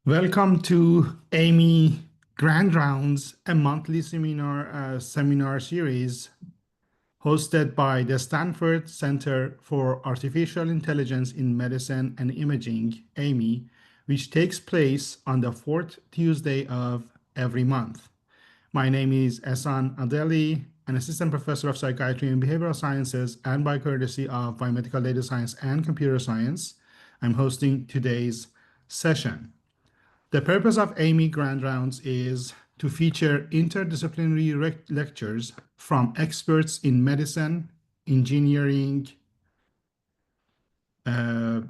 Welcome to AIMI Grand Rounds, a monthly seminar series hosted by the Stanford Center for Artificial Intelligence in Medicine and Imaging, AIMI, which takes place on the fourth Tuesday of every month. My name is Ehsan Adeli, an assistant professor of psychiatry and behavioral sciences, and by courtesy of biomedical data science and computer science, I'm hosting today's session. The purpose of AIMI Grand Rounds is to feature interdisciplinary lectures from experts in medicine, engineering, uh,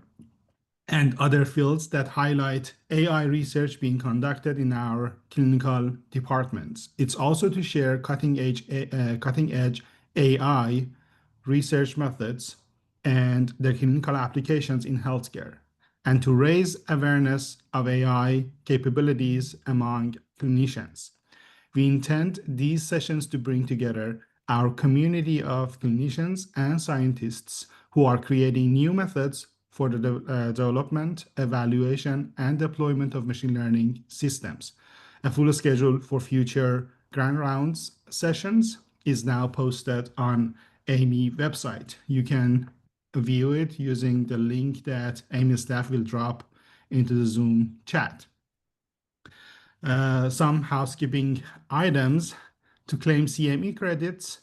and other fields that highlight AI research being conducted in our clinical departments. It's also to share cutting-edge AI research methods and their clinical applications in healthcare, and to raise awareness of AI capabilities among clinicians. We intend these sessions to bring together our community of clinicians and scientists who are creating new methods for the development, evaluation, and deployment of machine learning systems. A full schedule for future Grand Rounds sessions is now posted on AIMI website. You can view it using the link that AIMI staff will drop into the Zoom chat. Some housekeeping items. To claim CME credits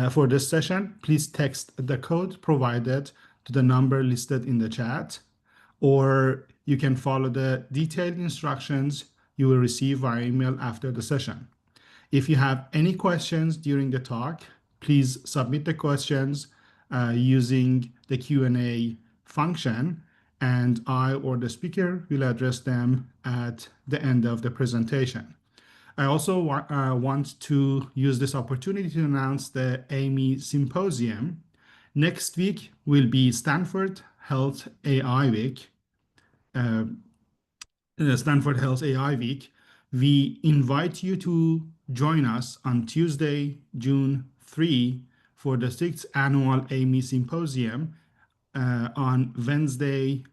for this session, please text the code provided to the number listed in the chat, or you can follow the detailed instructions you will receive via email after the session. If you have any questions during the talk, please submit the questions using the Q&A function, and I or the speaker will address them at the end of the presentation. I also want to use this opportunity to announce the AIMI Symposium. Next week will be Stanford Health AI Week. Stanford Health AI Week. We invite you to join us on Tuesday, June 3, for the 6th annual AIMI Symposium, on Wednesday,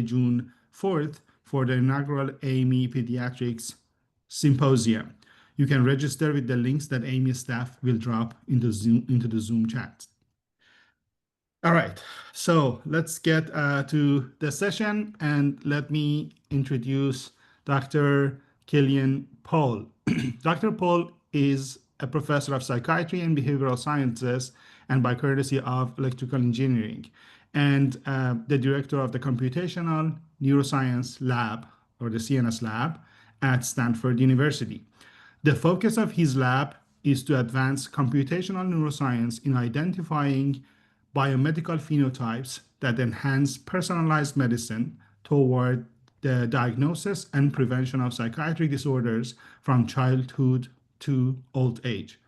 June 4th, for the inaugural AIMI Pediatrics Symposium. You can register with the links that AIMI staff will drop into the Zoom chat. All right, so let's get to the session, and let me introduce Dr. Killian Pohl. Dr. Pohl is a professor of psychiatry and behavioral sciences, and by courtesy of electrical engineering, and the director of the Computational Neuroscience Lab, or the CNS Lab, at Stanford University. The focus of his lab is to advance computational neuroscience in identifying biomedical phenotypes that enhance personalized medicine toward the diagnosis and prevention of psychiatric disorders from childhood to old age.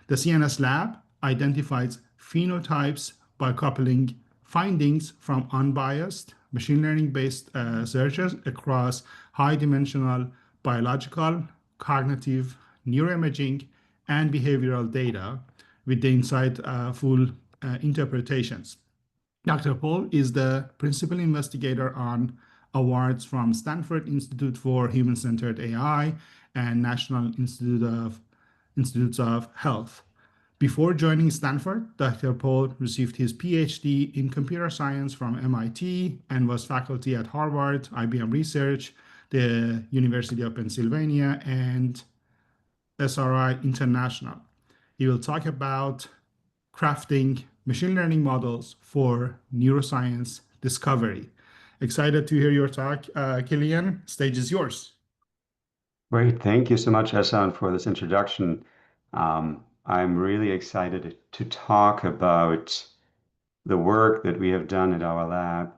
The CNS Lab identifies phenotypes by coupling findings from unbiased machine learning-based searches across high-dimensional biological, cognitive, neuroimaging, and behavioral data with the insightful interpretations. Dr. Pohl is the principal investigator on awards from Stanford Institute for Human-Centered AI and National Institutes of Health. Before joining Stanford, Dr. Pohl received his PhD in computer science from MIT and was faculty at Harvard, IBM Research, the University of Pennsylvania, and SRI International. He will talk about crafting machine learning models for neuroscience discovery. Excited to hear your talk, Killian. Stage is yours. Great. Thank you so much, Hassan, for this introduction. I'm really excited to talk about the work that we have done at our lab.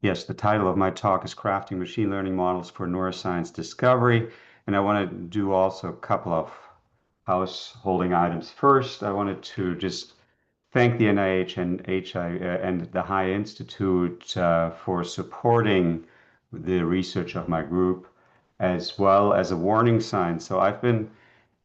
Yes, the title of my talk is Crafting Machine Learning Models for Neuroscience Discovery, and I want to do also a couple of householding items. First, I wanted to just thank the NIH and the High Institute for supporting the research of my group, as well as a warning sign. So I've been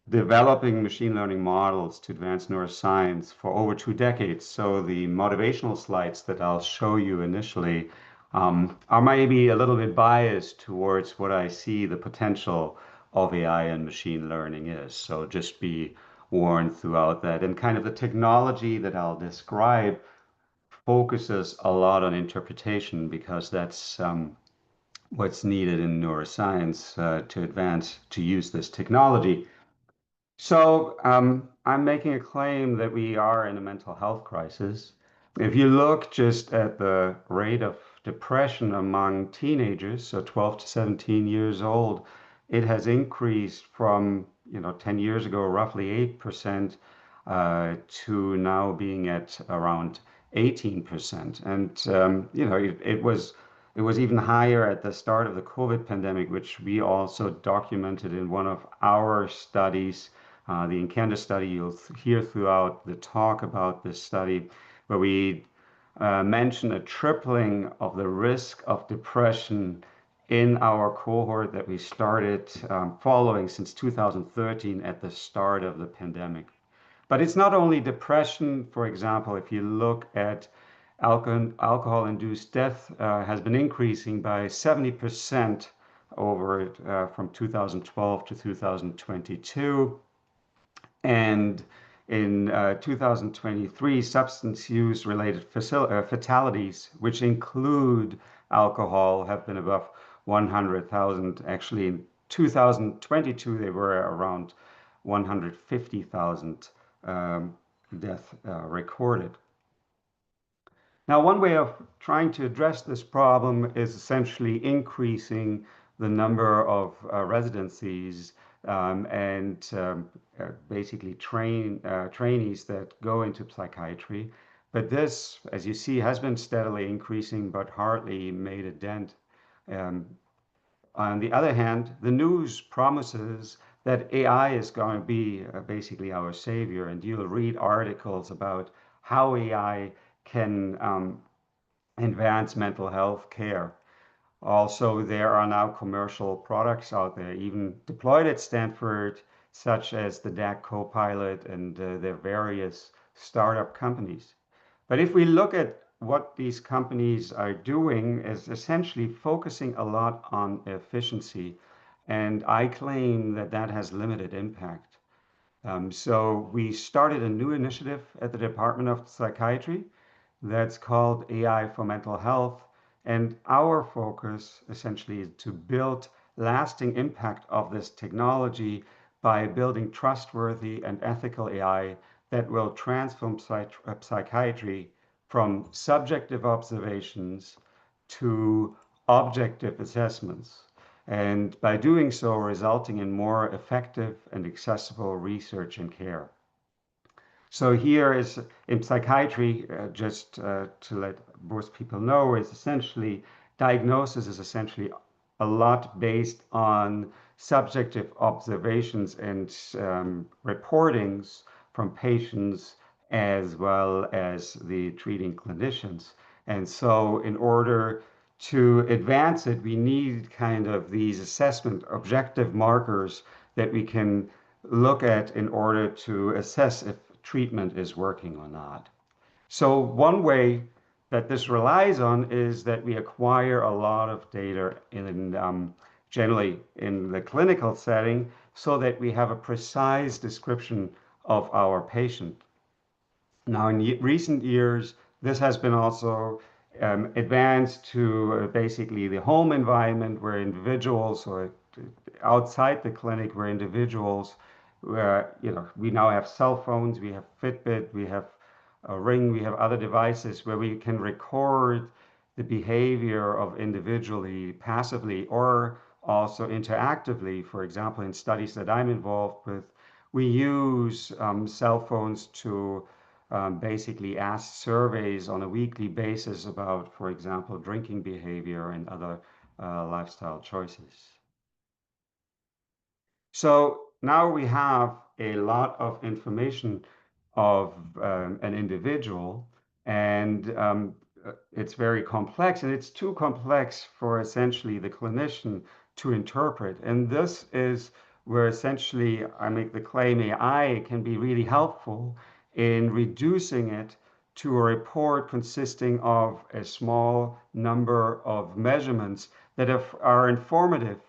developing machine learning models to advance neuroscience for over 2 decades. So the motivational slides that I'll show you initially are maybe a little bit biased towards what I see the potential of AI and machine learning is. So just be warned throughout that. And kind of the technology that I'll describe focuses a lot on interpretation because that's what's needed in neuroscience to advance to use this technology. So I'm making a claim that we are in a mental health crisis. If you look just at the rate of depression among teenagers, so 12 to 17 years old, it has increased from, 10 years ago, roughly 8%, to now being at around 18%. And, it was even higher at the start of the COVID pandemic, which we also documented in one of our studies, the Encounter study. You'll hear throughout the talk about this study, where we mention a tripling of the risk of depression in our cohort that we started following since 2013 at the start of the pandemic. But it's not only depression. For example, if you look at alcohol-induced death, has been increasing by 70% over from 2012 to 2022. And in 2023, substance use related fatalities, which include alcohol, have been above 100,000. Actually, in 2022, they were around 150,000 deaths recorded. Now, one way of trying to address this problem is essentially increasing the number of residencies and basically trainees that go into psychiatry. But this, as you see, has been steadily increasing, but hardly made a dent. Um, on the other hand, the news promises that AI is going to be basically our savior, and you'll read articles about how AI can advance mental health care. Also, there are now commercial products out there, even deployed at Stanford, such as the DAC Copilot and their various startup companies. But if we look at what these companies are doing, is essentially focusing a lot on efficiency. And I claim that that has limited impact. So we started a new initiative at the Department of Psychiatry that's called AI for Mental Health. And our focus essentially is to build lasting impact of this technology by building trustworthy and ethical AI that will transform psychiatry from subjective observations to objective assessments. And by doing so, resulting in more effective and accessible research and care. So here is in psychiatry, just to let most people know, is essentially diagnosis is essentially a lot based on subjective observations and reportings from patients as well as the treating clinicians. And so in order to advance it, we need kind of these assessment objective markers that we can look at in order to assess if treatment is working or not. So one way that this relies on is that we acquire a lot of data generally in the clinical setting so that we have a precise description of our patient. Now, in recent years, this has been also advanced to basically the home environment where individuals, or outside the clinic where individuals, where we now have cell phones, we have Fitbit, we have a Ring, we have other devices where we can record the behavior of individually passively or also interactively. For example, in studies that I'm involved with, we use cell phones to basically ask surveys on a weekly basis about, for example, drinking behavior and other lifestyle choices. So now we have a lot of information of an individual, and it's very complex, and it's too complex for essentially the clinician to interpret. And this is where essentially I make the claim AI can be really helpful in reducing it to a report consisting of a small number of measurements that are informative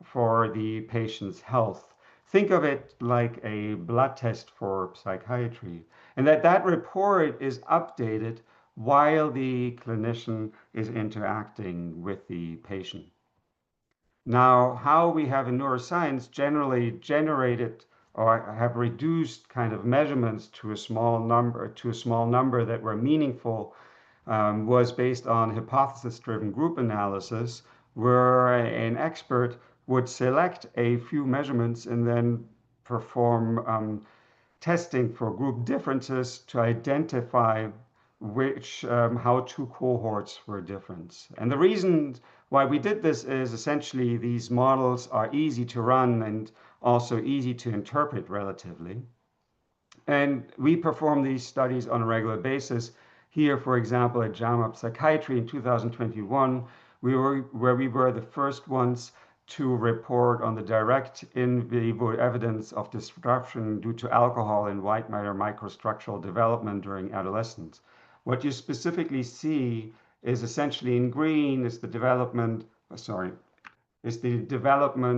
for the patient's health. Think of it like a blood test for psychiatry, and that report is updated while the clinician is interacting with the patient. Now, how we have in neuroscience generally generated or have reduced kind of measurements to a small number that were meaningful was based on hypothesis-driven group analysis, where an expert would select a few measurements and then perform testing for group differences to identify how two cohorts were different. And the reason why we did this is essentially these models are easy to run and also easy to interpret relatively. And we perform these studies on a regular basis. Here, for example, at JAMA Psychiatry in 2021, where we were the first ones to report on the direct in vivo evidence of disruption due to alcohol in white matter microstructural development during adolescence. What you specifically see is essentially in green is the development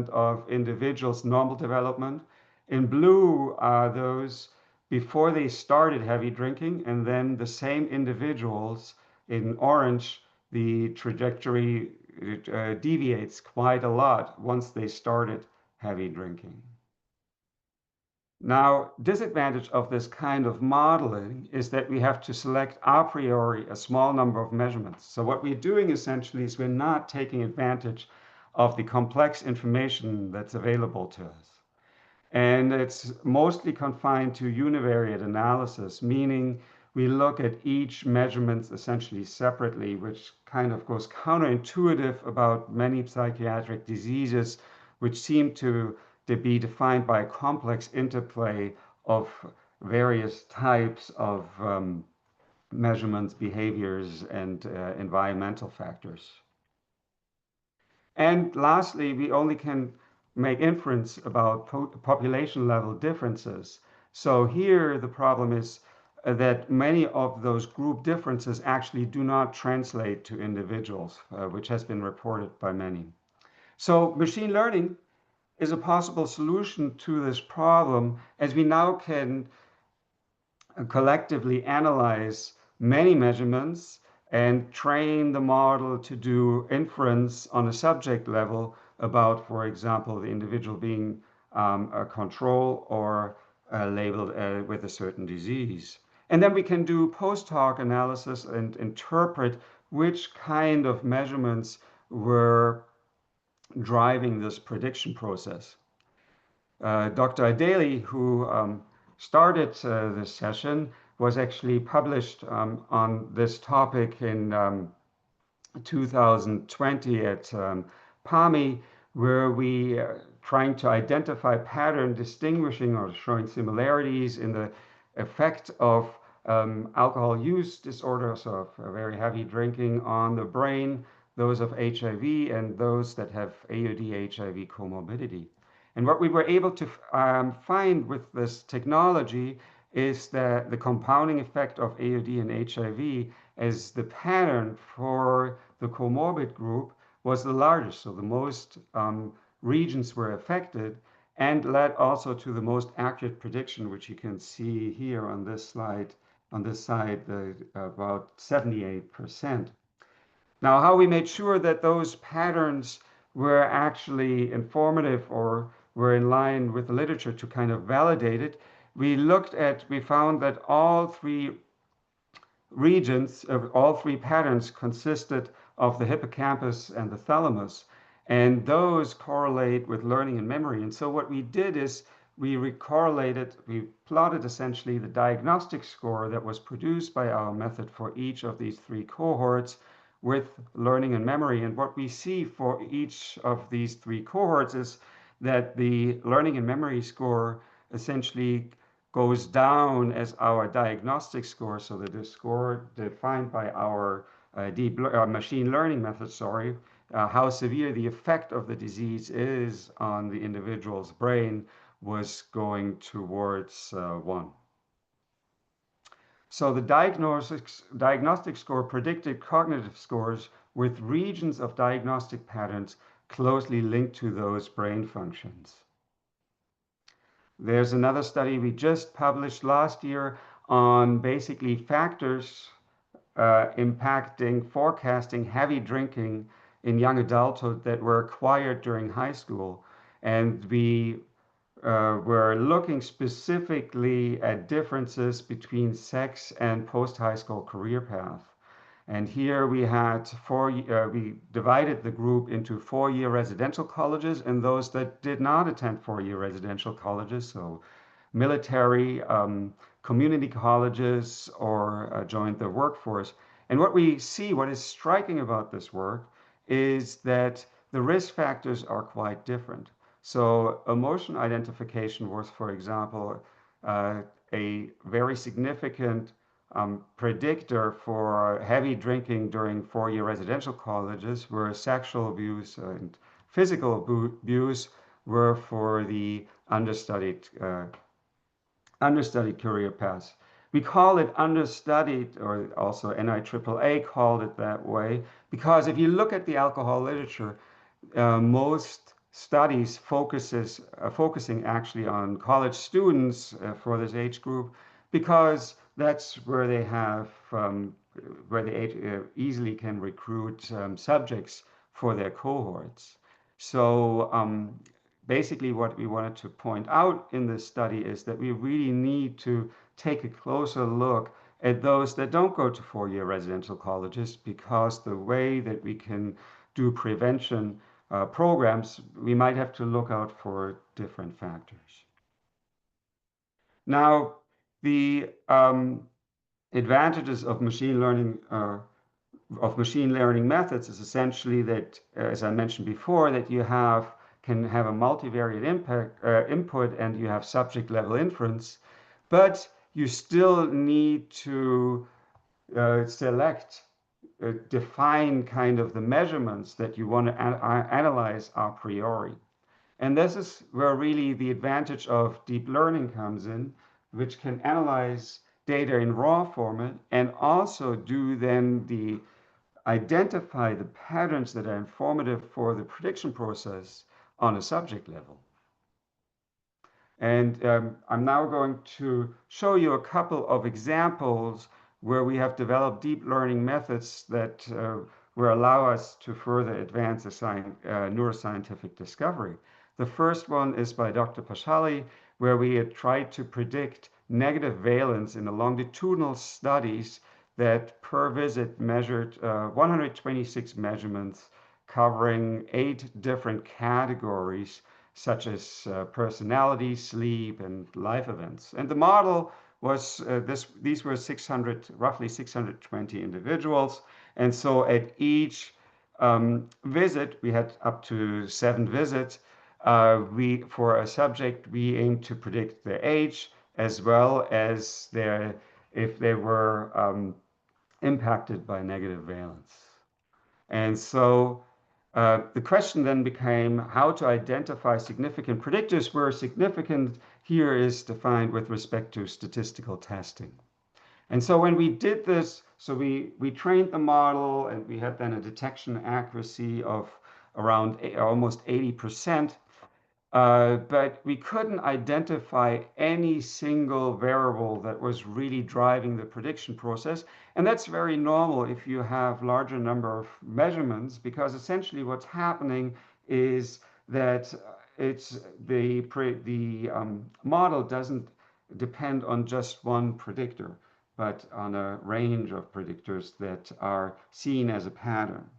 of individuals' normal development. In blue are those before they started heavy drinking, and then the same individuals in orange, the trajectory deviates quite a lot once they started heavy drinking. Now, disadvantage of this kind of modeling is that we have to select a priori a small number of measurements. So what we're doing essentially is we're not taking advantage of the complex information that's available to us. And it's mostly confined to univariate analysis, meaning we look at each measurement essentially separately, which kind of goes counterintuitive about many psychiatric diseases, which seem to be defined by a complex interplay of various types of measurements, behaviors, and environmental factors. And lastly, we only can make inference about population level differences. So here the problem is that many of those group differences actually do not translate to individuals, which has been reported by many. So machine learning is a possible solution to this problem, as we now can collectively analyze many measurements and train the model to do inference on a subject level about, for example, the individual being a control or labeled with a certain disease. And then we can do post-hoc analysis and interpret which kind of measurements were driving this prediction process. Dr. Adeli, who started this session, was actually published on this topic in 2020 at PAMI, where we are trying to identify pattern distinguishing or showing similarities in the effect of alcohol use disorders of very heavy drinking on the brain, those of HIV and those that have AUD-HIV comorbidity. And what we were able to find with this technology is that the compounding effect of AUD and HIV as the pattern for the comorbid group was the largest. So the most regions were affected and led also to the most accurate prediction, which you can see here on this slide, on this side, about 78%. Now, how we made sure that those patterns were actually informative or were in line with the literature to kind of validate it, we found that all three regions, all three patterns consisted of the hippocampus and the thalamus, and those correlate with learning and memory. And so what we did is we plotted essentially the diagnostic score that was produced by our method for each of these three cohorts with learning and memory. And what we see for each of these three cohorts is that the learning and memory score essentially goes down as our diagnostic score, so that the score defined by our machine learning method, how severe the effect of the disease is on the individual's brain was going towards 1. So the diagnostic score predicted cognitive scores with regions of diagnostic patterns closely linked to those brain functions. There's another study we just published last year on basically factors impacting forecasting heavy drinking in young adulthood that were acquired during high school. And we were looking specifically at differences between sex and post-high school career path. And here we had we divided the group into 4-year residential colleges and those that did not attend 4-year residential colleges, so military, community colleges, or joined the workforce. And what we see, what is striking about this work, is that the risk factors are quite different. So emotion identification was, for example, a very significant predictor for heavy drinking during 4-year residential colleges, where sexual abuse and physical abuse were for the understudied career paths. We call it understudied, or also NIAAA called it that way, because if you look at the alcohol literature, most studies focusing actually on college students for this age group, because that's where they have where they easily can recruit subjects for their cohorts. So basically what we wanted to point out in this study is that we really need to take a closer look at those that don't go to 4-year residential colleges, because the way that we can do prevention programs, we might have to look out for different factors. Now, the advantages of machine learning methods is essentially that, as I mentioned before, that you can have a multivariate input, and you have subject level inference, but you still need to define kind of the measurements that you want to analyze a priori. And this is where really the advantage of deep learning comes in, which can analyze data in raw format and also do then identify the patterns that are informative for the prediction process on a subject level. And I'm now going to show you a couple of examples where we have developed deep learning methods that will allow us to further advance the neuroscientific discovery. The first one is by Dr. Pashali, where we had tried to predict negative valence in the longitudinal studies that per visit measured 126 measurements covering 8 different categories, such as personality, sleep, and life events. And the model was these were roughly 620 individuals. And so at each visit, we had up to 7 visits. For a subject, we aimed to predict their age, as well as if they were impacted by negative valence. And so the question then became how to identify significant predictors, where significant here is defined with respect to statistical testing. And so when we did this, so we trained the model, and we had then a detection accuracy of around almost 80%. But we couldn't identify any single variable that was really driving the prediction process. And that's very normal if you have larger number of measurements, because essentially what's happening is that the model doesn't depend on just one predictor, but on a range of predictors that are seen as a pattern.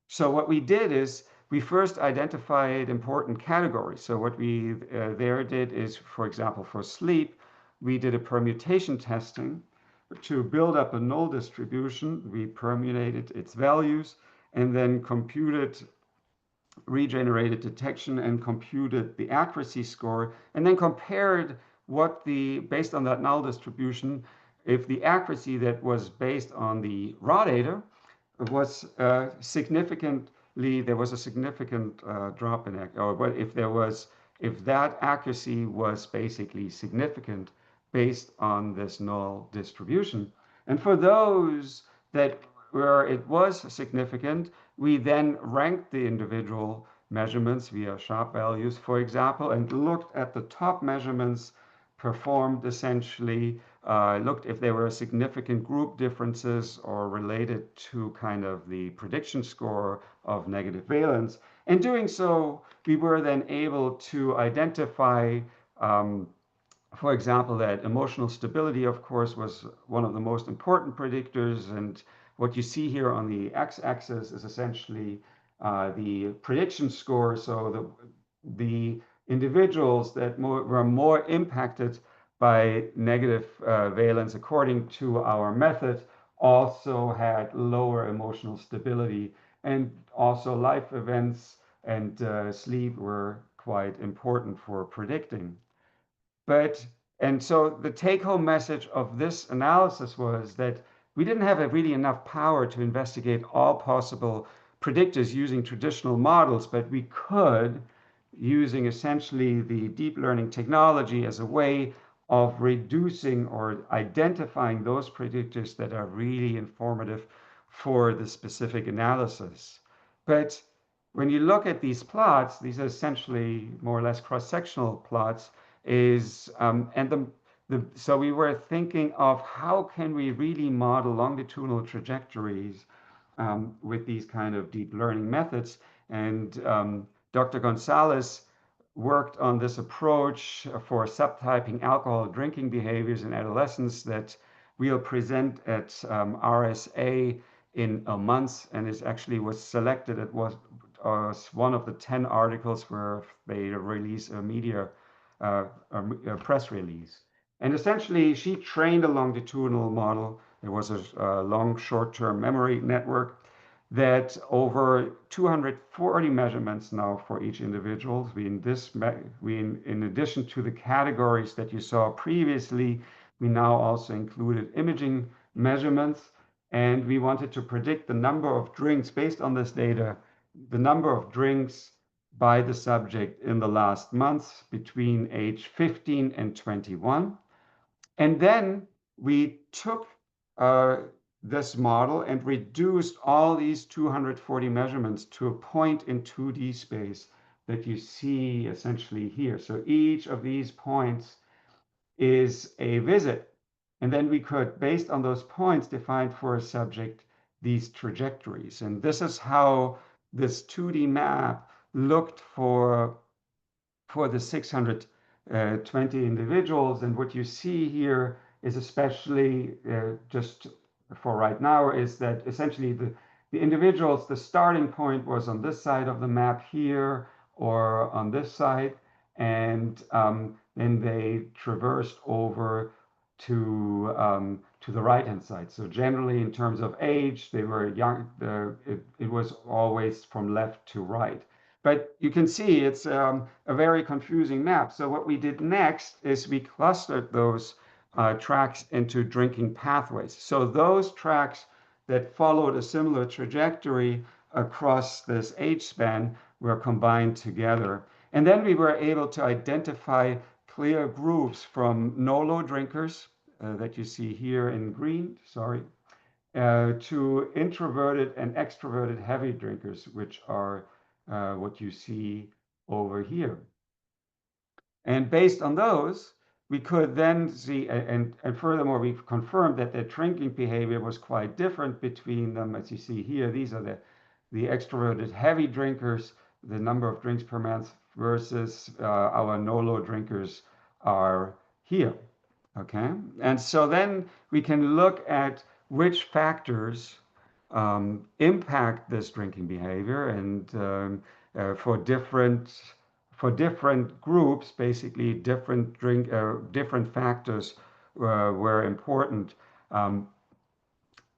So what we did is we first identified important categories. So what we there did is, for example, for sleep, we did a permutation testing to build up a null distribution. We permutated its values and then regenerated detection and computed the accuracy score, and then compared based on that null distribution, if the accuracy that was based on the raw data was there was a significant drop in if that accuracy was basically significant based on this null distribution. And for those that where it was significant, we then ranked the individual measurements via sharp values, for example, and looked at the top measurements performed essentially, looked if there were significant group differences or related to kind of the prediction score of negative valence. In doing so, we were then able to identify for example, that emotional stability, of course, was one of the most important predictors. And what you see here on the x-axis is essentially the prediction score. So the individuals that were more impacted by negative valence, according to our method, also had lower emotional stability. And also life events and sleep were quite important for predicting. But, and so the take home message of this analysis was that we didn't have really enough power to investigate all possible predictors using traditional models, but we could, using essentially the deep learning technology as a way of reducing or identifying those predictors that are really informative for the specific analysis. But when you look at these plots, these are essentially more or less cross-sectional plots, is so we were thinking of how can we really model longitudinal trajectories with these kind of deep learning methods. And Dr. Gonzalez worked on this approach for subtyping alcohol drinking behaviors in adolescents that we'll present at RSA in a month, and it actually was selected. It was one of the 10 articles where they release a media a press release. And essentially, she trained a longitudinal model. It was a long short-term memory network that over 240 measurements now for each individual. In addition to the categories that you saw previously, we now also included imaging measurements, and we wanted to predict the number of drinks based on this data, the number of drinks by the subject in the last months between age 15 and 21. And then we took this model and reduced all these 240 measurements to a point in 2D space that you see essentially here. So each of these points is a visit. And then we could, based on those points, define for a subject these trajectories. And this is how this 2D map looked for the 620 individuals. And what you see here is especially just for right now is that essentially the individuals, the starting point was on this side of the map here or on this side. And then they traversed over to the right-hand side. So generally, in terms of age, they were young. It was always from left to right. But you can see it's a very confusing map. So what we did next is we clustered those tracks into drinking pathways. So those tracks that followed a similar trajectory across this age span were combined together. And then we were able to identify clear groups from no-low drinkers that you see here in green, to introverted and extroverted heavy drinkers, which are what you see over here. And based on those, we could then see, and furthermore, we've confirmed that their drinking behavior was quite different between them. As you see here, these are the extroverted heavy drinkers, the number of drinks per month versus our no-low drinkers are here. Okay, and so then we can look at which factors impact this drinking behavior, and for different groups, basically different factors were important.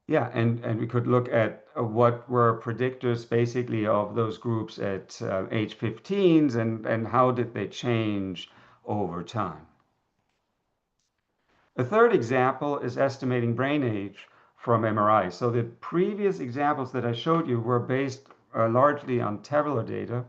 Yeah, and we could look at what were predictors basically of those groups at age 15s and how did they change over time. A third example is estimating brain age from MRI. So the previous examples that I showed you were based largely on tabular data,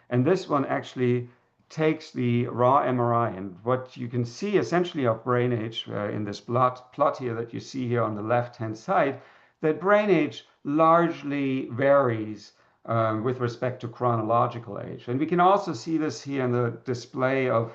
and this one actually takes the raw MRI, and what you can see essentially of brain age in this plot here that you see here on the left-hand side, that brain age largely varies with respect to chronological age. And we can also see this here in the display of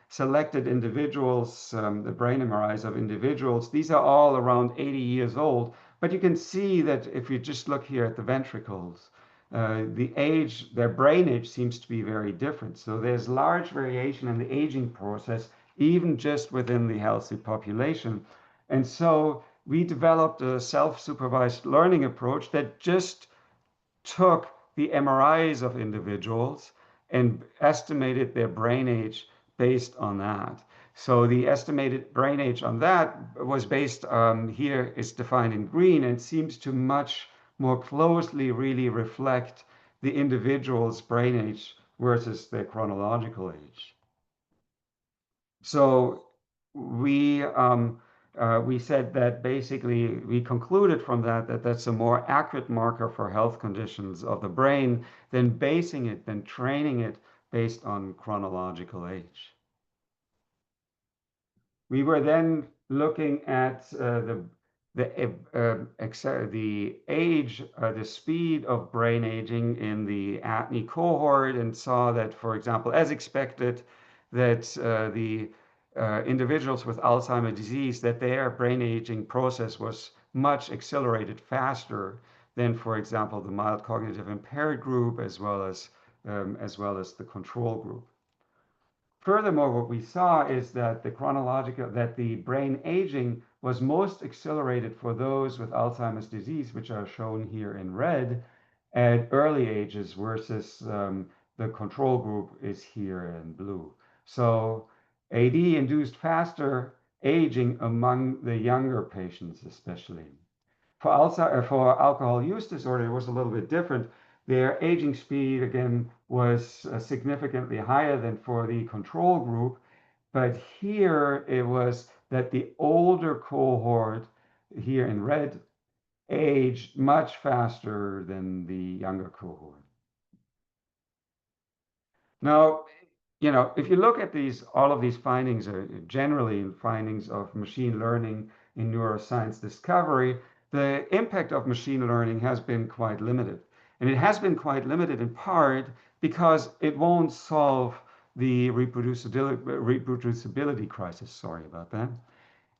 selected individuals, the brain MRIs of individuals. These are all around 80 years old, but you can see that if you just look here at the ventricles, the age, their brain age seems to be very different. So there's large variation in the aging process, even just within the healthy population. And so we developed a self-supervised learning approach that just took the MRIs of individuals and estimated their brain age based on that. So the estimated brain age on that was based, here is defined in green, and seems to much more closely really reflect the individual's brain age versus their chronological age. So we said that basically we concluded from that that that's a more accurate marker for health conditions of the brain than training it based on chronological age. We were then looking at the age, the speed of brain aging in the AIMI cohort, and saw that, for example, as expected, that the individuals with Alzheimer's disease, that their brain aging process was much accelerated faster than, for example, the mild cognitive impaired group, as well as the control group. Furthermore, what we saw is that the brain aging was most accelerated for those with Alzheimer's disease, which are shown here in red, at early ages versus the control group is here in blue. So AD induced faster aging among the younger patients, especially. For alcohol use disorder, it was a little bit different. Their aging speed, again, was significantly higher than for the control group. But here it was that the older cohort, here in red, aged much faster than the younger cohort. Now, if you look at all of these findings are generally findings of machine learning in neuroscience discovery, the impact of machine learning has been quite limited. And it has been quite limited in part because it won't solve the reproducibility crisis. Sorry about that.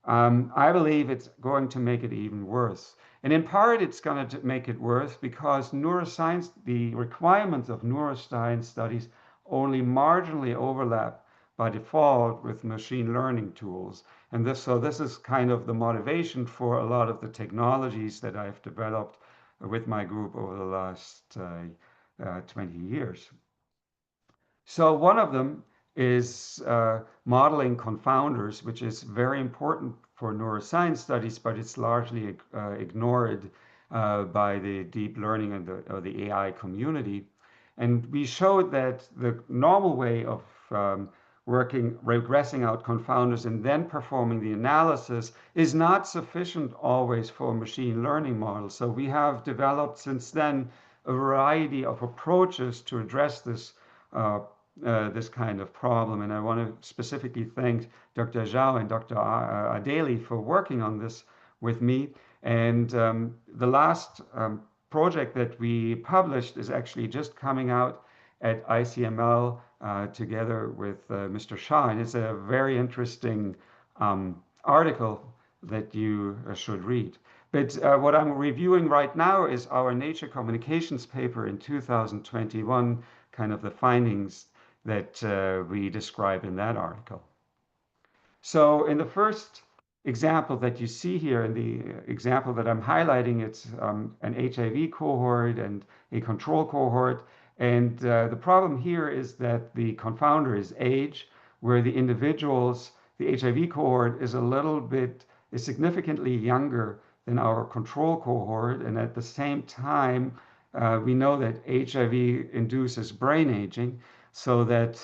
I believe it's going to make it even worse. And in part, it's going to make it worse because neuroscience, the requirements of neuroscience studies only marginally overlap by default with machine learning tools. And this is kind of the motivation for a lot of the technologies that I've developed with my group over the last 20 years. So one of them is modeling confounders, which is very important for neuroscience studies, but it's largely ignored by the deep learning and the AI community. And we showed that the normal way of regressing out confounders and then performing the analysis is not sufficient always for machine learning models. So we have developed since then a variety of approaches to address this kind of problem. And I want to specifically thank Dr. Zhao and Dr. Adeli for working on this with me. And the last project that we published is actually just coming out at ICML together with Mr. Shah. And it's a very interesting article that you should read. But what I'm reviewing right now is our Nature Communications paper in 2021, kind of the findings that we describe in that article. So in the first example that you see here, in the example that I'm highlighting, it's an HIV cohort and a control cohort. And the problem here is that the confounder is age, where the HIV cohort is significantly younger than our control cohort. And at the same time, we know that HIV induces brain aging, so that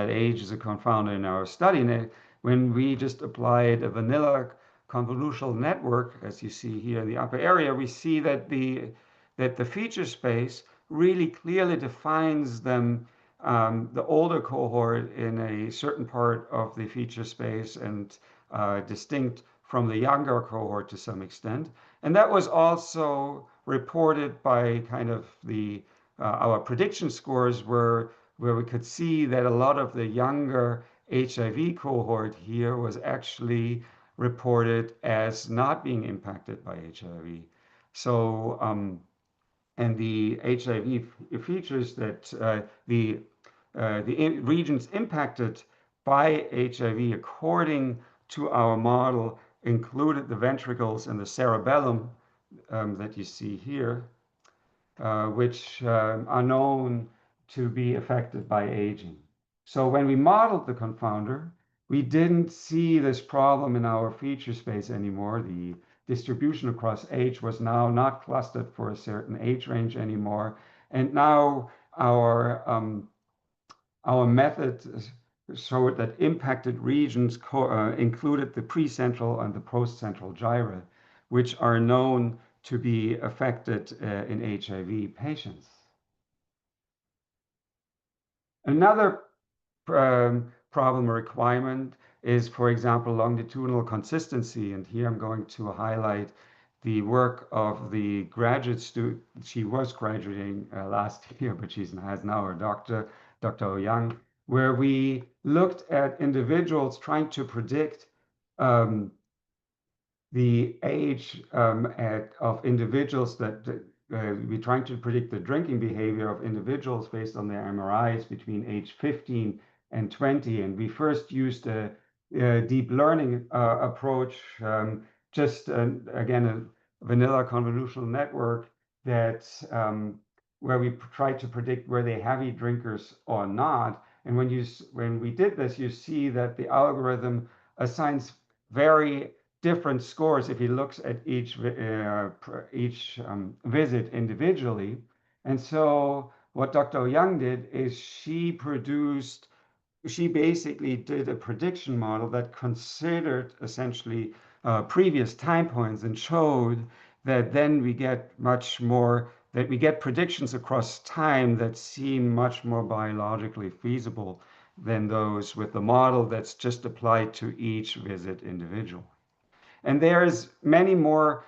age is a confounder in our study. And when we just applied a vanilla convolutional network, as you see here in the upper area, we see that the feature space really clearly defines them the older cohort in a certain part of the feature space and distinct from the younger cohort to some extent. And that was also reported by kind of the our prediction scores where we could see that a lot of the younger HIV cohort here was actually reported as not being impacted by HIV. So, and the HIV features that the regions impacted by HIV, according to our model, included the ventricles and the cerebellum that you see here, which are known to be affected by aging. So when we modeled the confounder, we didn't see this problem in our feature space anymore. The distribution across age was now not clustered for a certain age range anymore. And now our method showed that impacted regions included the precentral and the postcentral gyra, which are known to be affected in HIV patients. Another problem or requirement is, for example, longitudinal consistency. And here I'm going to highlight the work of the graduate student. She was graduating last year, but she has now her doctor, Dr. Young, where we looked at individuals trying to predict the age of individuals that we're trying to predict the drinking behavior of individuals based on their MRIs between age 15 and 20. And we first used a deep learning approach, just again, a vanilla convolutional network that where we tried to predict were they heavy drinkers or not. And when we did this, you see that the algorithm assigns very different scores if he looks at each visit individually. And so what Dr. Young did is she basically did a prediction model that considered essentially previous time points and showed that then we get that we get predictions across time that seem much more biologically feasible than those with the model that's just applied to each visit individual. And there's many more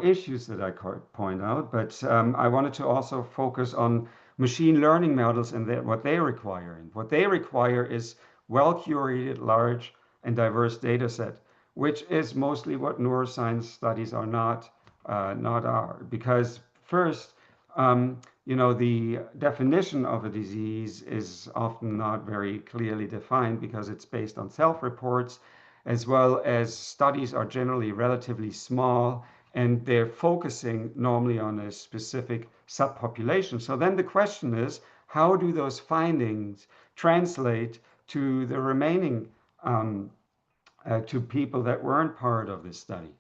issues that I could point out, but I wanted to also focus on machine learning models and what they require. And what they require is well-curated, large, and diverse data set, which is mostly what neuroscience studies are not are. Because first, the definition of a disease is often not very clearly defined because it's based on self-reports, as well as studies are generally relatively small and they're focusing normally on a specific subpopulation. So then the question is, how do those findings translate to the remaining, to people that weren't part of this study?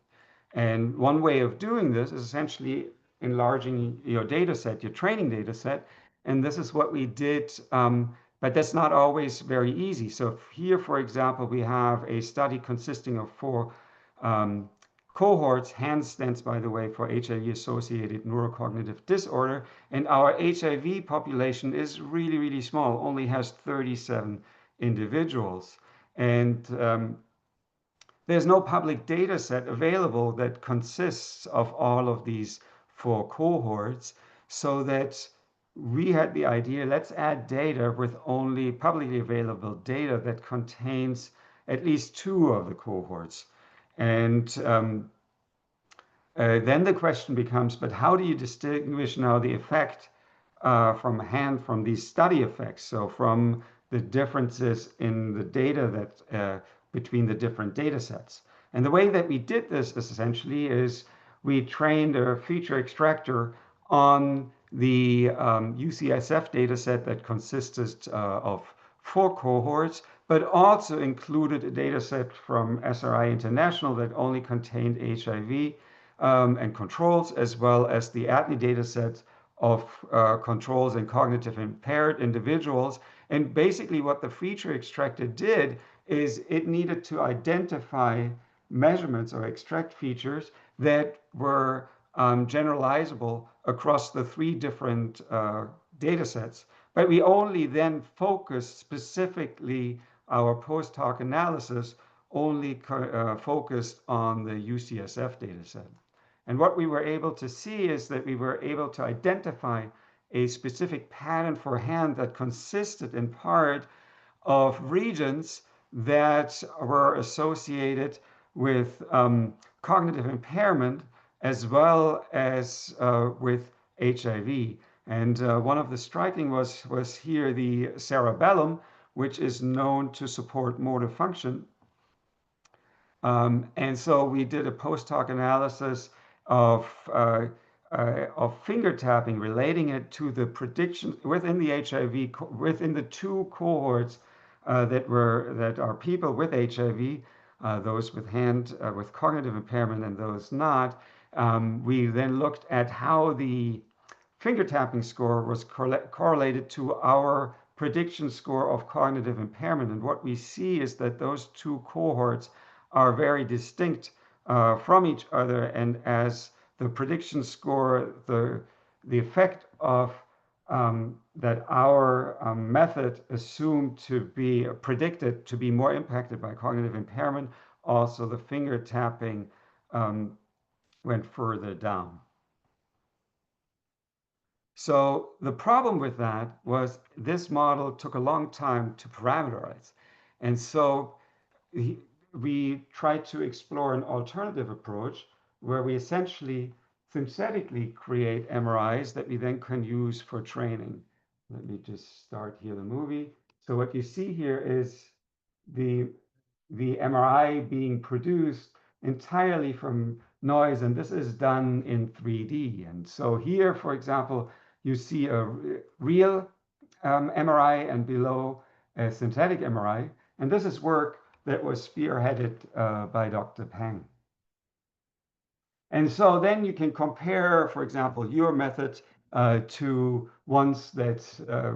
And one way of doing this is essentially enlarging your data set, your training data set. And this is what we did, but that's not always very easy. So here, for example, we have a study consisting of 4 cohorts. HAND stands, by the way, for HIV-associated neurocognitive disorder. And our HIV population is really, really small, only has 37 individuals. And there's no public data set available that consists of all of these 4 cohorts, so that we had the idea, let's add data with only publicly available data that contains at least 2 of the cohorts. And then the question becomes, but how do you distinguish now the effect from these study effects? So from the differences in the data that between the different data sets. And the way that we did this is we trained a feature extractor on the UCSF data set that consisted of 4 cohorts, but also included a data set from SRI International that only contained HIV and controls, as well as the ATNI data set of controls and cognitive impaired individuals. And basically what the feature extractor did is it needed to identify measurements or extract features that were generalizable across the 3 different data sets, but we only then focused specifically our post hoc analysis only focused on the UCSF data set. And what we were able to see is that we were able to identify a specific pattern for hand that consisted in part of regions that were associated with cognitive impairment as well as with HIV. And one of the striking was here the cerebellum, which is known to support motor function. And so we did a post hoc analysis of finger tapping, relating it to the prediction within the HIV, within the two cohorts that are people with HIV, those with cognitive impairment and those not. We then looked at how the finger tapping score was correlated to our prediction score of cognitive impairment. And what we see is that those two cohorts are very distinct from each other. And as the prediction score, the effect of that our method assumed to be predicted to be more impacted by cognitive impairment, also the finger tapping went further down. So the problem with that was this model took a long time to parameterize. And so we tried to explore an alternative approach where we essentially synthetically create MRIs that we then can use for training. Let me just start here the movie. So what you see here is the MRI being produced entirely from noise, and this is done in 3D. And so here, for example, you see a real MRI and below a synthetic MRI. And this is work that was spearheaded by Dr. Peng. And so then you can compare, for example, your method to ones that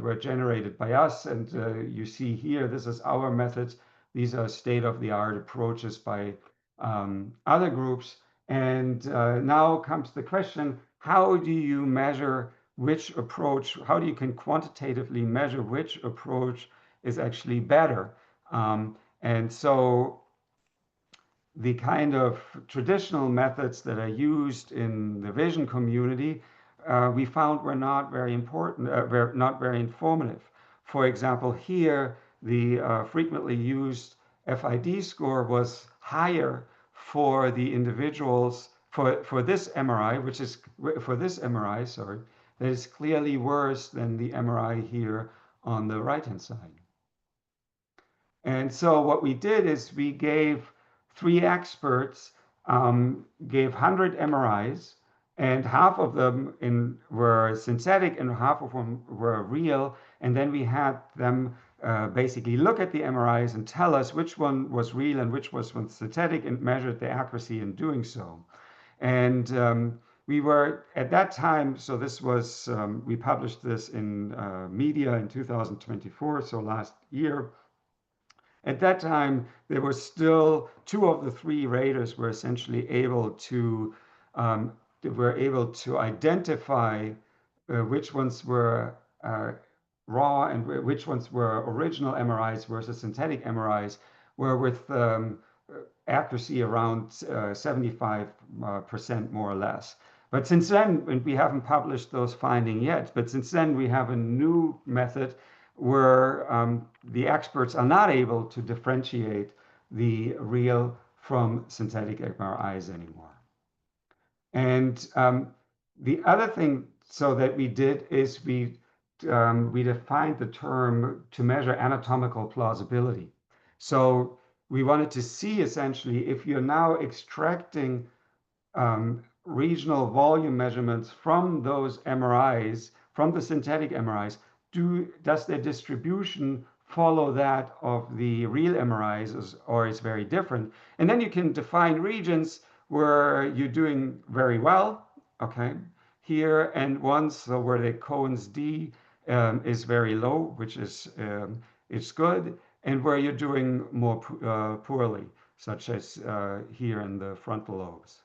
were generated by us. And you see here, this is our method. These are state-of-the-art approaches by other groups. And now comes the question, how do you measure which approach, how do you can quantitatively measure which approach is actually better? And so the kind of traditional methods that are used in the vision community, we found were not very important, not very informative. For example, here, the frequently used FID score was higher for the individuals, for this MRI, that is clearly worse than the MRI here on the right-hand side. And so what we did is we gave 3 experts, gave 100 MRIs, and half of them were synthetic and half of them were real. And then we had them basically look at the MRIs and tell us which one was real and which was synthetic, and measured the accuracy in doing so. And we were at that time, so this was, we published this in Media in 2024, so last year. At that time, there were still 2 of the 3 raters were essentially able to identify which ones were raw and which ones were original MRIs versus synthetic MRIs, were with accuracy around 75% more or less. But since then, and we haven't published those findings yet, but since then we have a new method where the experts are not able to differentiate the real from synthetic MRIs anymore. And the other thing so that we did is we defined the term to measure anatomical plausibility. So we wanted to see essentially if you're now extracting regional volume measurements from those MRIs, from the synthetic MRIs, does their distribution follow that of the real MRIs, or is very different? And then you can define regions where you're doing very well, okay, here, and ones where the Cohen's D is very low, which is it's good, and where you're doing more poorly, such as here in the frontal lobes.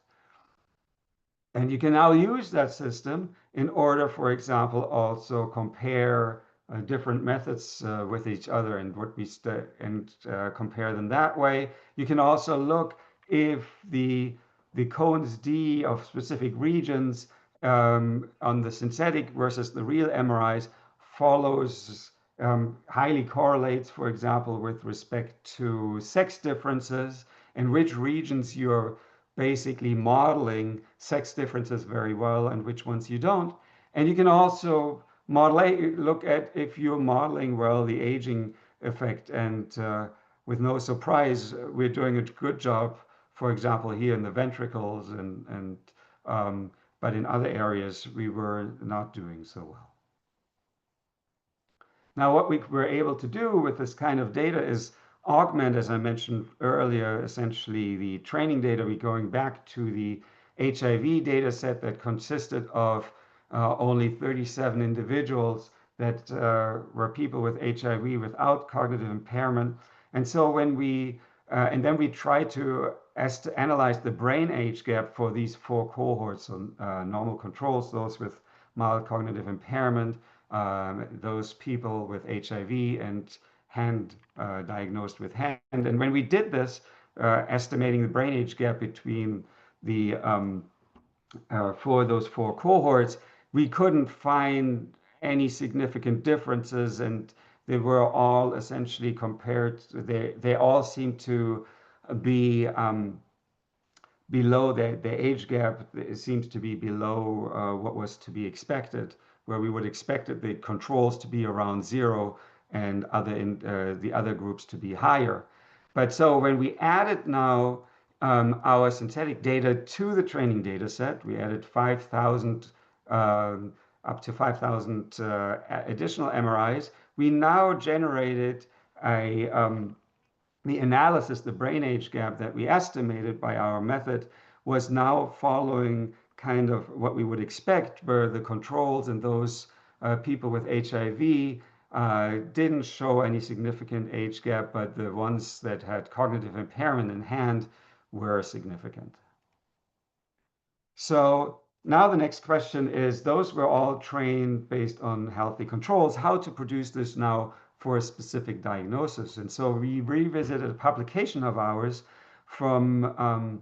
And you can now use that system in order, for example, also compare different methods with each other and compare them that way. You can also look if the Cohen's d of specific regions on the synthetic versus the real MRIs follows highly correlates, for example, with respect to sex differences and which regions you're basically modeling sex differences very well and which ones you don't. And you can also look at if you're modeling well the aging effect. And with no surprise, we're doing a good job, for example, here in the ventricles and but in other areas we were not doing so well. Now, what we were able to do with this kind of data is augment, as I mentioned earlier, essentially the training data. We're going back to the HIV data set that consisted of only 37 individuals that were people with HIV without cognitive impairment. And so and then we tried to analyze the brain age gap for these four cohorts on normal controls, those with mild cognitive impairment, those people with HIV and hand diagnosed with hand. And when we did this, estimating the brain age gap between the for those four cohorts, we couldn't find any significant differences, and they were all essentially compared. They all seemed to be below the age gap. It seems to be below what was to be expected, where we would expect the controls to be around zero and the other groups to be higher. But so when we added now our synthetic data to the training data set, we added 5,000 up to 5,000 additional MRIs. We now generated the analysis, the brain age gap that we estimated by our method was now following kind of what we would expect, where the controls and those people with HIV didn't show any significant age gap, but the ones that had cognitive impairment in hand were significant. So now the next question is, those were all trained based on healthy controls, how to produce this now for a specific diagnosis. And so we revisited a publication of ours from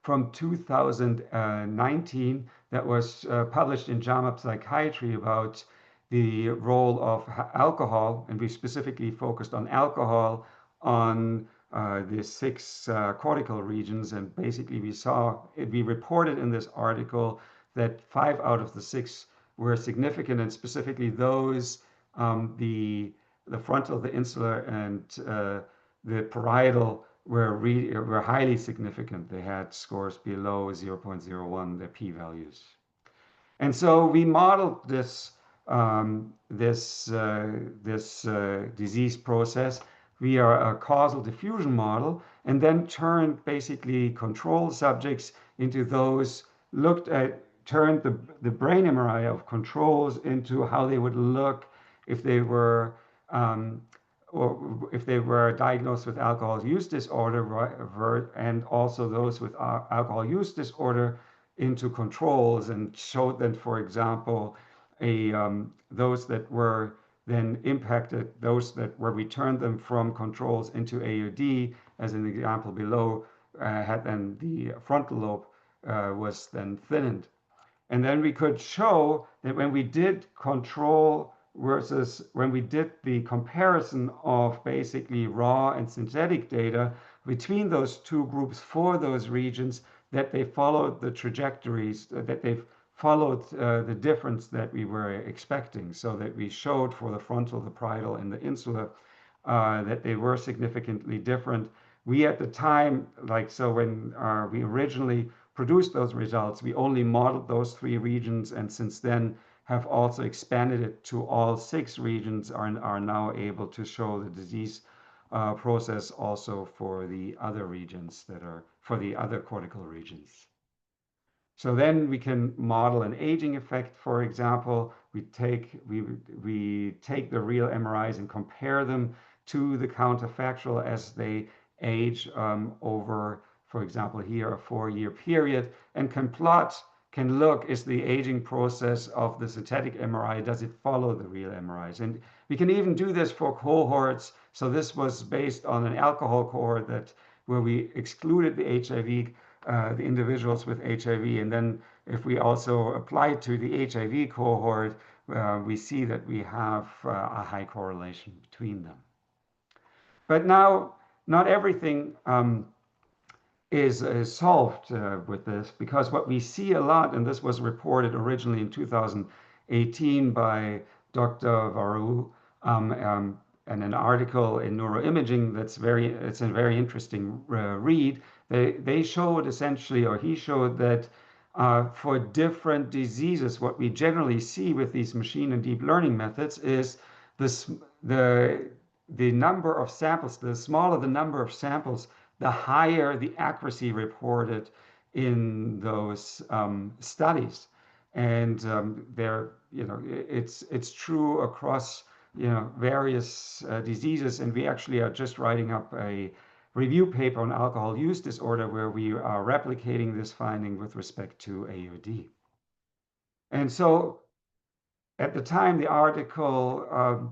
2019 that was published in JAMA Psychiatry about the role of alcohol, and we specifically focused on alcohol on the six cortical regions. And basically we reported in this article that 5 out of the 6 were significant, and specifically those, the frontal, the insular, and the parietal were highly significant. They had scores below 0.01, their p-values. And so we modeled this disease process via a causal diffusion model, and then turned basically control subjects into those turned the brain MRI of controls into how they would look if they were or if they were diagnosed with alcohol use disorder, and also those with alcohol use disorder into controls, and showed that, for example, those that were then impacted, those that where we turned them from controls into AUD, as an example below, had then the frontal lobe was then thinned. And then we could show that when we did control versus when we did the comparison of basically raw and synthetic data between those two groups for those regions, that they followed the trajectories, that they've followed the difference that we were expecting. So that we showed for the frontal, the parietal, and the insular that they were significantly different. We at the time, when we originally produced those results, we only modeled those 3 regions, and since then have also expanded it to all 6 regions, are now able to show the disease process also for the other regions that are for the other cortical regions. So then we can model an aging effect. For example, we take the real MRIs and compare them to the counterfactual as they age over for example, here a 4-year period, and can plot, can look, is the aging process of the synthetic MRI, does it follow the real MRIs? And we can even do this for cohorts. So this was based on an alcohol cohort where we excluded the HIV, the individuals with HIV, and then if we also apply to the HIV cohort, we see that we have a high correlation between them. But now, not everything is solved with this, because what we see a lot, and this was reported originally in 2018 by Dr. Varou, and an article in Neuroimaging it's a very interesting read. They showed essentially, or he showed that for different diseases, what we generally see with these machine and deep learning methods is this, the number of samples, the smaller the number of samples, the higher the accuracy reported in those studies. And it's true across various diseases. And we actually are just writing up a review paper on alcohol use disorder where we are replicating this finding with respect to AUD. And so at the time, the article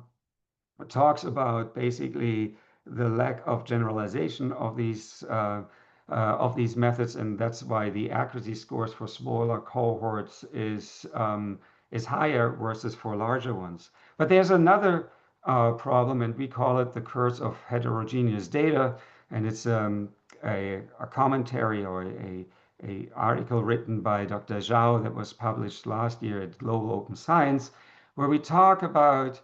talks about basically the lack of generalization of these methods, and that's why the accuracy scores for smaller cohorts is higher versus for larger ones. But there's another problem, and we call it the curse of heterogeneous data, and it's a commentary or a article written by Dr. Zhao that was published last year at Global Open Science, where we talk about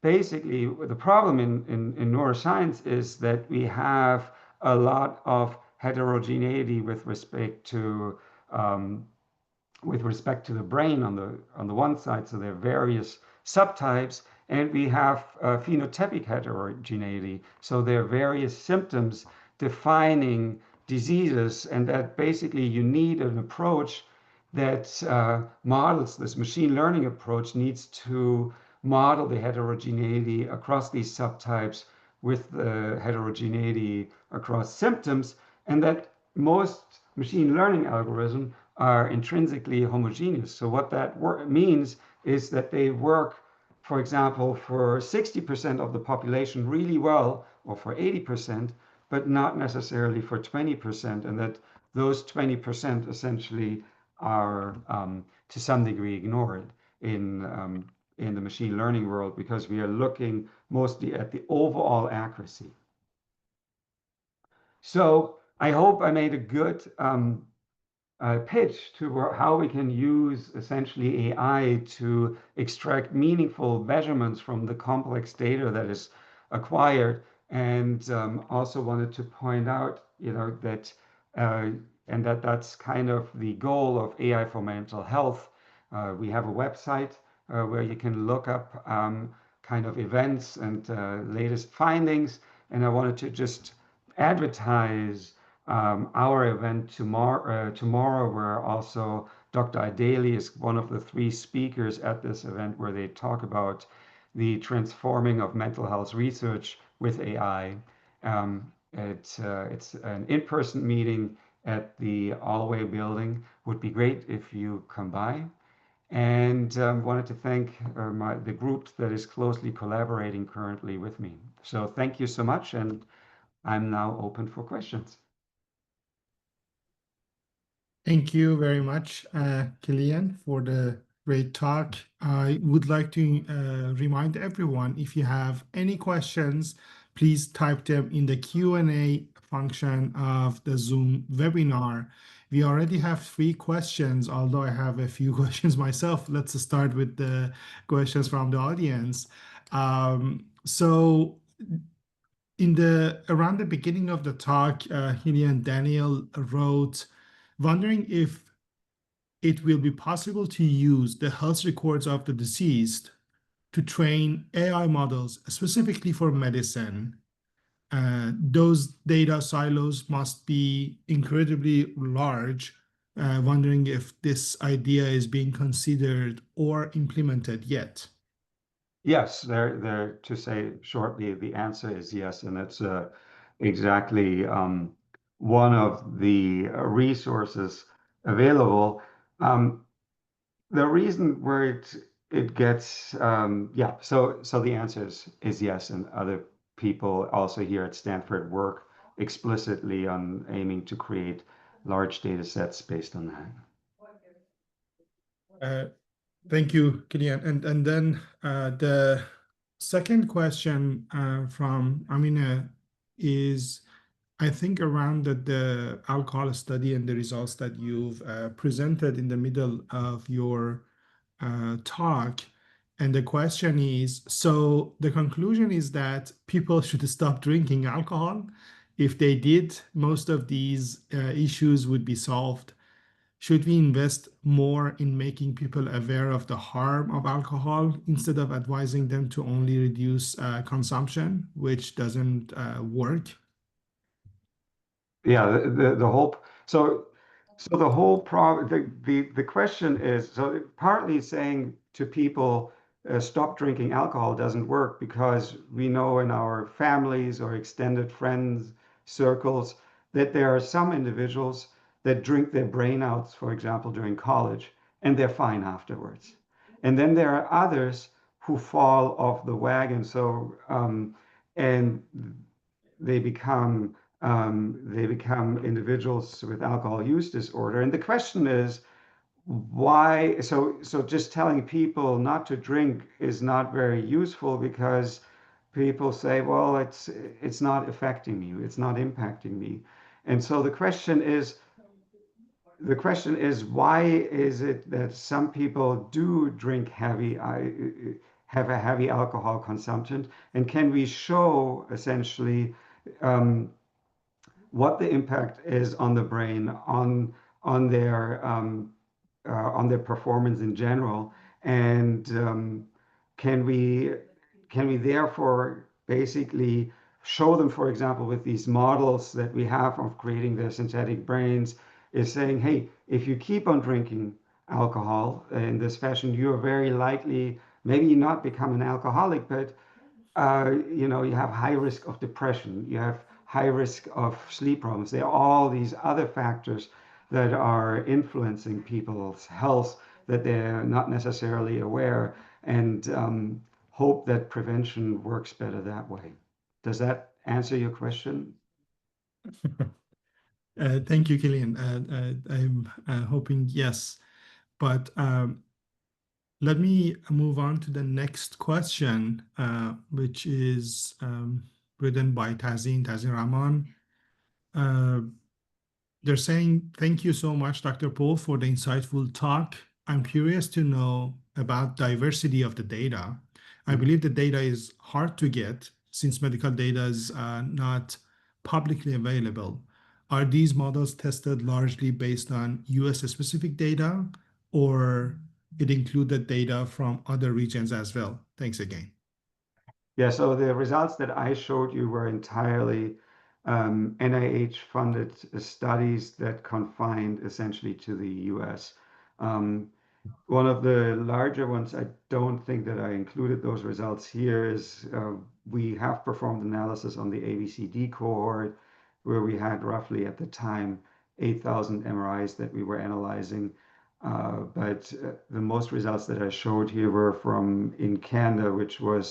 basically the problem in neuroscience is that we have a lot of heterogeneity with respect to the brain on the one side. So there are various subtypes, and we have phenotypic heterogeneity. So there are various symptoms defining diseases, and that basically you need an approach that models, this machine learning approach needs to model the heterogeneity across these subtypes with the heterogeneity across symptoms, and that most machine learning algorithms are intrinsically homogeneous. So what that means is that they work, for example, for 60% of the population really well, or for 80%, but not necessarily for 20%, and that those 20% essentially are to some degree ignored in the machine learning world, because we are looking mostly at the overall accuracy. So I hope I made a good pitch to how we can use essentially AI to extract meaningful measurements from the complex data that is acquired. And also wanted to point out, that and that's kind of the goal of AI for mental health. We have a website where you can look up kind of events and latest findings. And I wanted to just advertise our event tomorrow, where also Dr. Idali is one of the 3 speakers at this event, where they talk about the transforming of mental health research with AI. It's an in-person meeting at the Allway building. Would be great if you come by. And wanted to thank the group that is closely collaborating currently with me. So thank you so much, and I'm now open for questions. Thank you very much, Killian, for the great talk. I would like to remind everyone, if you have any questions, please type them in the Q&A function of the Zoom webinar. We already have 3 questions, although I have a few questions myself. Let's start with the questions from the audience. So around the beginning of the talk, Killian Daniel wrote, wondering if it will be possible to use the health records of the deceased to train AI models specifically for medicine. Those data silos must be incredibly large. Wondering if this idea is being considered or implemented yet. Yes, there to say shortly, the answer is yes, and that's exactly one of the resources available. Um, the reason where it gets yeah, so the answer is yes, and other people also here at Stanford work explicitly on aiming to create large data sets based on that. Uh, Thank you, Killian. And then the second question from Amina is, I think, around the alcohol study and the results that you've presented in the middle of your talk. And the question is, so the conclusion is that people should stop drinking alcohol. If they did, most of these issues would be solved. Should we invest more in making people aware of the harm of alcohol instead of advising them to only reduce consumption, which doesn't work? Yeah, the whole so the whole problem the question is so partly saying to people stop drinking alcohol doesn't work because we know in our families or extended friends circles that there are some individuals that drink their brain out, for example, during college, and they're fine afterwards. And then there are others who fall off the wagon. And they become they become individuals with alcohol use disorder. And the question is why? So just telling people not to drink is not very useful because people say, well, it's not affecting me, it's not impacting me. And so the question is why is it that some people do drink heavy, have a heavy alcohol consumption, and can we show essentially um, what the impact is on the brain, on their on their performance in general, and can we can we therefore basically show them, for example, with these models that we have of creating their synthetic brains, is saying, hey, if you keep on drinking alcohol in this fashion, you're very likely maybe not become an alcoholic, but you have high risk of depression, you have high risk of sleep problems. There are all these other factors that are influencing people's health that they're not necessarily aware, and hope that prevention works better that way. Does that answer your question? Thank you, Killian. I'm hoping yes. But let me move on to the next question, which is written by Tazin Rahman. Uh, They're saying, thank you so much, Dr. Pohl, for the insightful talk. I'm curious to know about diversity of the data. I Mhm. believe the data is hard to get since medical data is not publicly available. Are these models tested largely based on US specific data, or it included data from other regions as well? Thanks again. Yeah, so the results that I showed you were entirely NIH-funded studies that confined essentially to the US. Um, One of the larger ones, I don't think that I included those results here, is we have performed analysis on the ABCD cohort, where we had roughly at the time 8,000 MRIs that we were analyzing. But the most results that I showed here were from in Canada, which was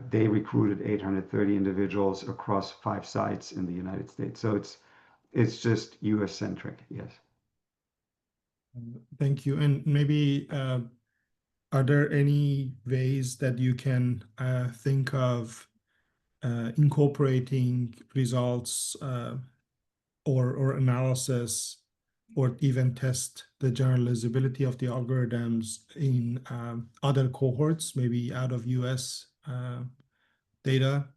they recruited 830 individuals across 5 sites in the United States. So it's just US centric, yes. Thank you. And maybe are there any ways that you can think of incorporating results or analysis or even test the generalizability of the algorithms in other cohorts, maybe out of US data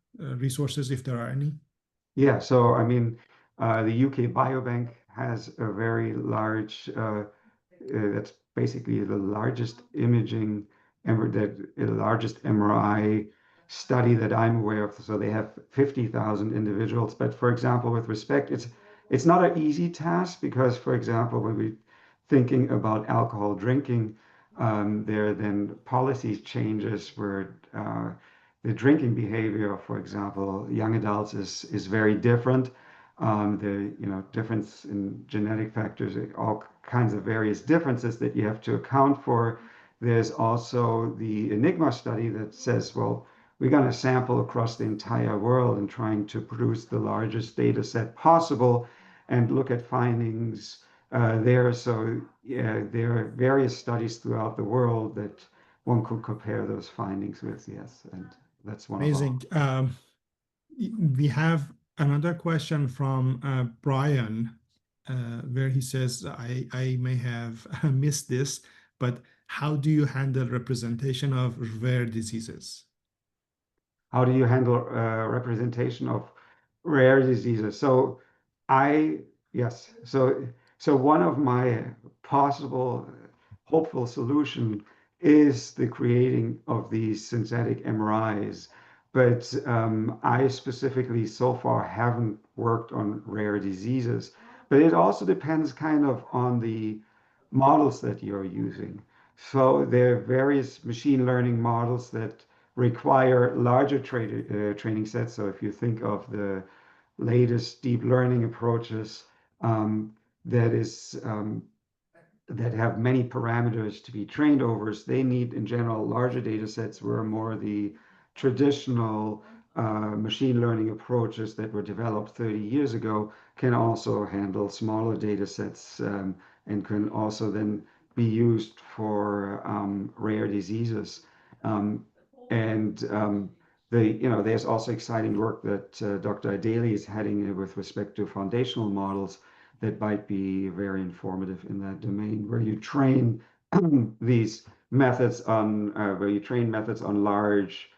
resources, if there are any? Yeah, so I mean, the UK Biobank has a very large, that's basically the largest imaging, the largest MRI study that I'm aware of. So they have 50,000 individuals. But for example, with respect, it's not an easy task because, for example, when we're thinking about alcohol drinking, there are then policy changes where the drinking behavior, for example, young adults is very different. the difference in genetic factors, all kinds of various differences that you have to account for. There's also the Enigma study that says, well, we're going to sample across the entire world and trying to produce the largest data set possible and look at findings there. So yeah, there are various studies throughout the world that one could compare those findings with, yes, and that's one of our. Amazing. We have another question from Brian, where he says, I may have missed this, but how do you handle representation of rare diseases? How do you handle representation of rare diseases? So I, yes, so one of my possible hopeful solution is the creating of these synthetic MRIs. But I specifically so far haven't worked on rare diseases. But it also depends kind of on the models that you're using. So there are various machine learning models that require larger training sets. So if you think of the latest deep learning approaches, um, that is that have many parameters to be trained over, so they need in general larger data sets, where more the traditional machine learning approaches that were developed 30 years ago can also handle smaller data sets, and can also then be used for rare diseases. Um, and there's also exciting work that Dr. Adeli is heading with respect to foundational models that might be very informative in that domain, where you train these methods on large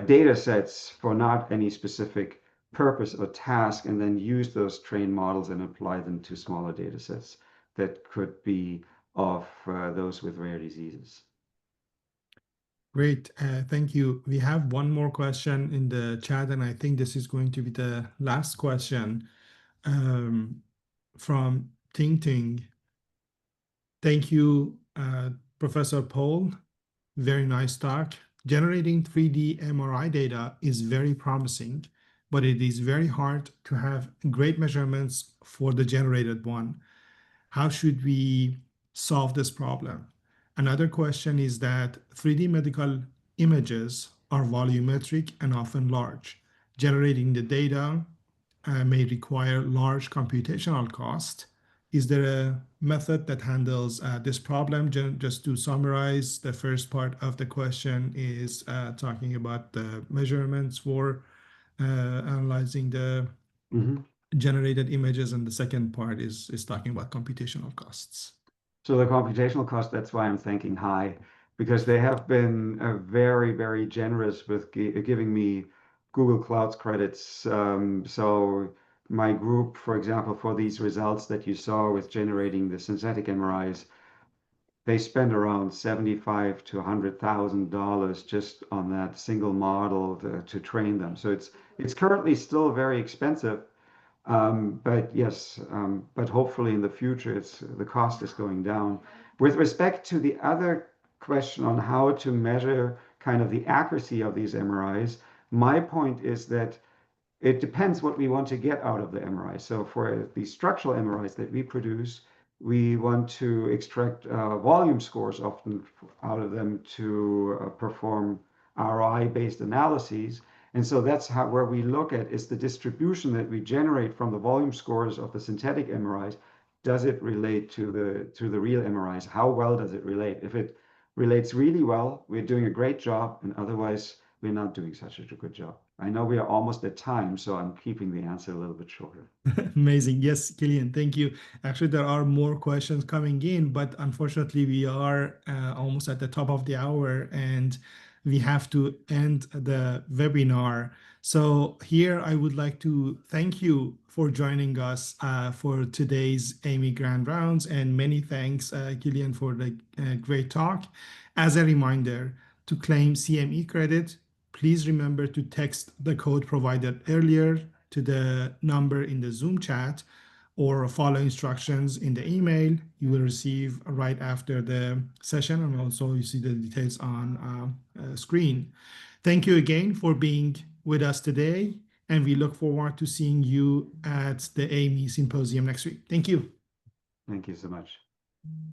data sets for not any specific purpose or task, and then use those trained models and apply them to smaller data sets that could be of those with rare diseases. Great. Thank you. We have one more question in the chat, and I think this is going to be the last question um, from Ting Ting. Thank you, Professor Pohl. Very nice talk. Generating 3D MRI data is very promising, but it is very hard to have great measurements for the generated one. How should we solve this problem? Another question is that 3D medical images are volumetric and often large. Generating the data may require large computational cost. Is there a method that handles this problem? Just to summarize, the first part of the question is talking about the measurements for analyzing the Mhm. generated images, and the second part is talking about computational costs. So the computational cost, that's why I'm thinking high, because they have been very, very generous with giving me Google Clouds credits. So my group, for example, for these results that you saw with generating the synthetic MRIs, they spend around 75 to $100,000 just on that single model to train them. So it's currently still very expensive, but yes, but hopefully in the future, the cost is going down. With respect to the other question on how to measure kind of the accuracy of these MRIs, my point is that it depends what we want to get out of the MRI. So for the structural MRIs that we produce, we want to extract volume scores often out of them to perform ROI-based analyses. And so that's where we look at is the distribution that we generate from the volume scores of the synthetic MRIs. Does it relate to the real MRIs? How well does it relate? If it relates really well, we're doing a great job, and otherwise we're not doing such a good job. I know we are almost at time, so I'm keeping the answer a little bit shorter. Amazing. Yes, Killian, thank you. Actually, there are more questions coming in, but unfortunately, we are almost at the top of the hour and we have to end the webinar. So here I would like to thank you for joining us for today's AIMI Grand Rounds, and many thanks, Killian, for the great talk. As a reminder, to claim CME credit, please remember to text the code provided earlier to the number in the Zoom chat, or follow instructions in the email you will receive right after the session, and also you see the details on screen. Thank you again for being with us today, and we look forward to seeing you at the AIMI Symposium next week. Thank you. Thank you so much.